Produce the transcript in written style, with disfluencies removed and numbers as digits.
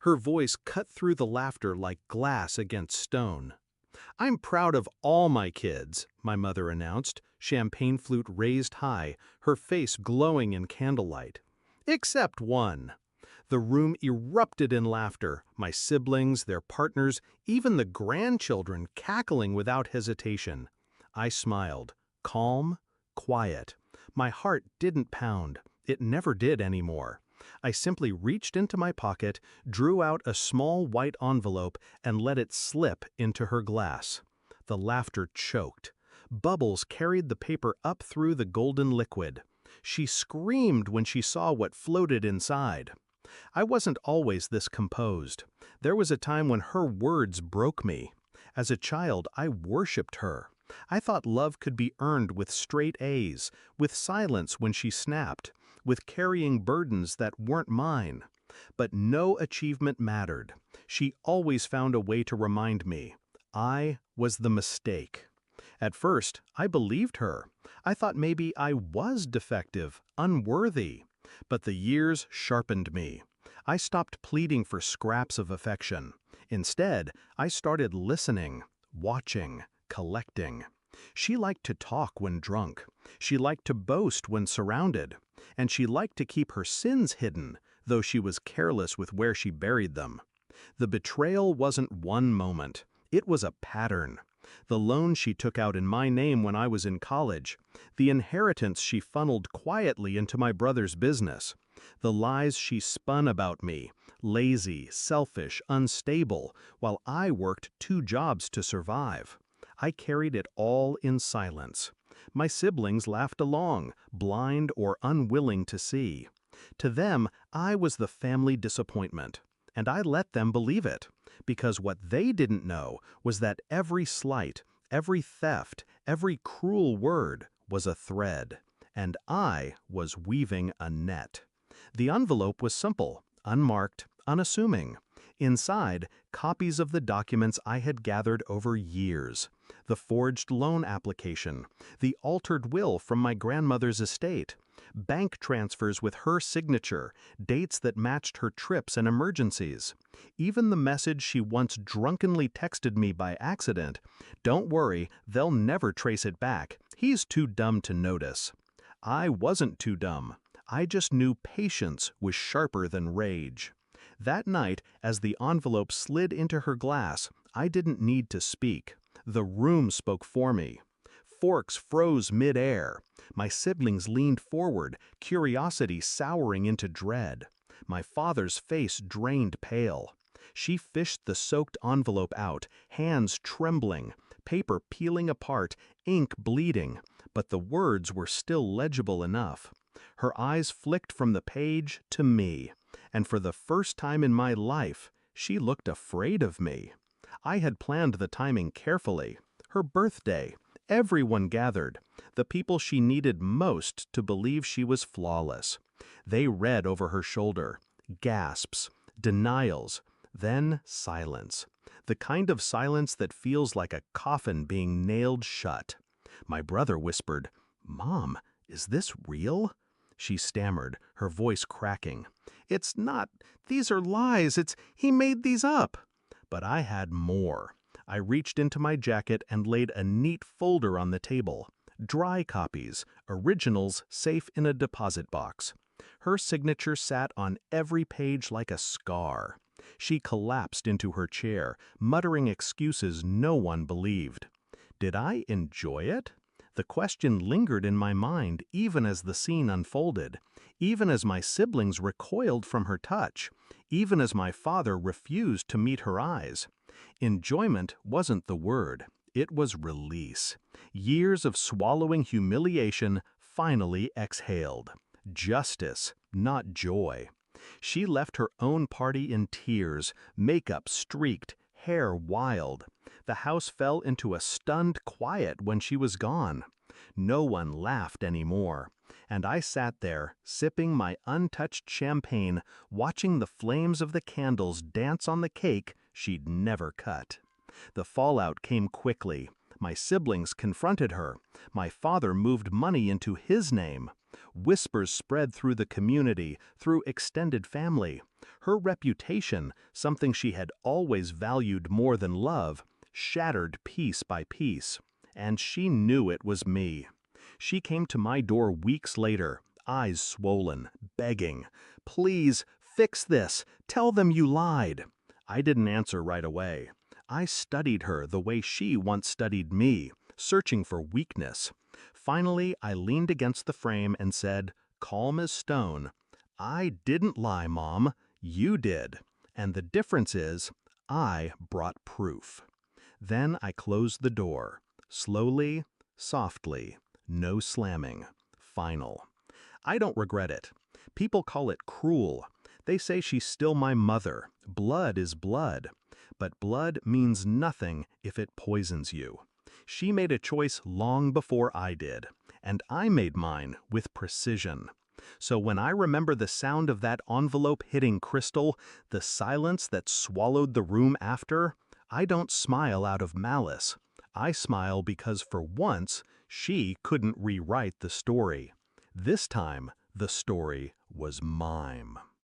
Her voice cut through the laughter like glass against stone. "I'm proud of all my kids," my mother announced, champagne flute raised high, her face glowing in candlelight. "Except one." The room erupted in laughter, my siblings, their partners, even the grandchildren cackling without hesitation. I smiled, calm, quiet. My heart didn't pound. It never did anymore. I simply reached into my pocket, drew out a small white envelope, and let it slip into her glass. The laughter choked. Bubbles carried the paper up through the golden liquid. She screamed when she saw what floated inside. I wasn't always this composed. There was a time when her words broke me. As a child, I worshipped her. I thought love could be earned with straight A's, with silence when she snapped, with carrying burdens that weren't mine. But no achievement mattered. She always found a way to remind me. I was the mistake. At first, I believed her. I thought maybe I was defective, unworthy. But the years sharpened me. I stopped pleading for scraps of affection. Instead, I started listening, watching, collecting. She liked to talk when drunk. She liked to boast when surrounded. And she liked to keep her sins hidden, though she was careless with where she buried them. The betrayal wasn't one moment. It was a pattern. The loan she took out in my name when I was in college, the inheritance she funneled quietly into my brother's business, the lies she spun about me, lazy, selfish, unstable, while I worked 2 jobs to survive. I carried it all in silence. My siblings laughed along, blind or unwilling to see. To them, I was the family disappointment. And I let them believe it, because what they didn't know was that every slight, every theft, every cruel word was a thread, and I was weaving a net. The envelope was simple, unmarked, unassuming. Inside, copies of the documents I had gathered over years, the forged loan application, the altered will from my grandmother's estate, bank transfers with her signature, dates that matched her trips and emergencies. Even the message she once drunkenly texted me by accident, "Don't worry, they'll never trace it back. He's too dumb to notice." I wasn't too dumb. I just knew patience was sharper than rage. That night, as the envelope slid into her glass, I didn't need to speak. The room spoke for me. Forks froze mid-air. My siblings leaned forward, curiosity souring into dread. My father's face drained pale. She fished the soaked envelope out, hands trembling, paper peeling apart, ink bleeding, but the words were still legible enough. Her eyes flicked from the page to me, and for the first time in my life, she looked afraid of me. I had planned the timing carefully. Her birthday. Everyone gathered, the people she needed most to believe she was flawless. They read over her shoulder, gasps, denials, then silence. The kind of silence that feels like a coffin being nailed shut. My brother whispered, "Mom, is this real?" She stammered, her voice cracking. "It's not. These are lies. He made these up." But I had more. I reached into my jacket and laid a neat folder on the table. Dry copies, originals safe in a deposit box. Her signature sat on every page like a scar. She collapsed into her chair, muttering excuses no one believed. Did I enjoy it? The question lingered in my mind even as the scene unfolded, even as my siblings recoiled from her touch, even as my father refused to meet her eyes. Enjoyment wasn't the word, it was release. Years of swallowing humiliation finally exhaled. Justice, not joy. She left her own party in tears, makeup streaked, hair wild. The house fell into a stunned quiet when she was gone. No one laughed anymore, and I sat there, sipping my untouched champagne, watching the flames of the candles dance on the cake she'd never cut. The fallout came quickly. My siblings confronted her. My father moved money into his name. Whispers spread through the community, through extended family. Her reputation, something she had always valued more than love, shattered piece by piece. And she knew it was me. She came to my door weeks later, eyes swollen, begging, "Please, fix this. Tell them you lied." I didn't answer right away. I studied her the way she once studied me, searching for weakness. Finally, I leaned against the frame and said, calm as stone, "I didn't lie, Mom. You did. And the difference is, I brought proof." Then I closed the door. Slowly, softly, no slamming. Final. I don't regret it. People call it cruel. They say she's still my mother. Blood is blood. But blood means nothing if it poisons you. She made a choice long before I did, and I made mine with precision. So when I remember the sound of that envelope hitting crystal, the silence that swallowed the room after, I don't smile out of malice. I smile because for once, she couldn't rewrite the story. This time, the story was mime.